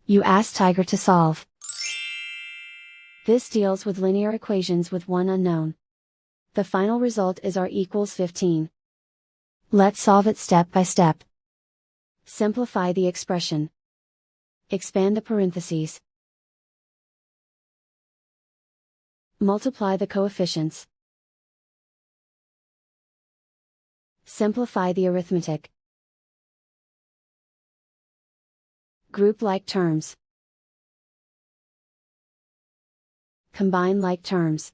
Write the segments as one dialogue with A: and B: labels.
A: You ask Tiger to solve. This deals with linear equations with one unknown. The final result is r equals 15. Let's solve it step by step. Simplify the expression. Expand the parentheses. Multiply the coefficients. Simplify the arithmetic. Group like terms. Combine like terms.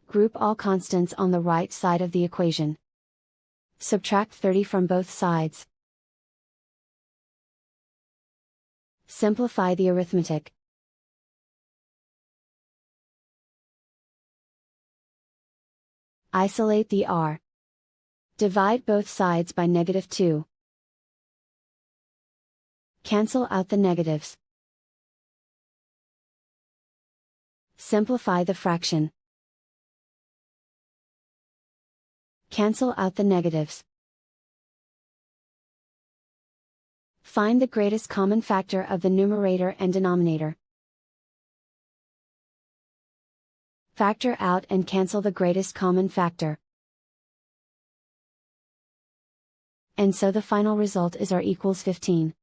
A: Group all constants on the right side of the equation. Subtract 30 from both sides. Simplify the arithmetic. Isolate the r. Divide both sides by -2. Cancel out the negatives. Simplify the fraction. Cancel out the negatives. Find the greatest common factor of the numerator and denominator. Factor out and cancel the greatest common factor. And so the final result is r equals 15.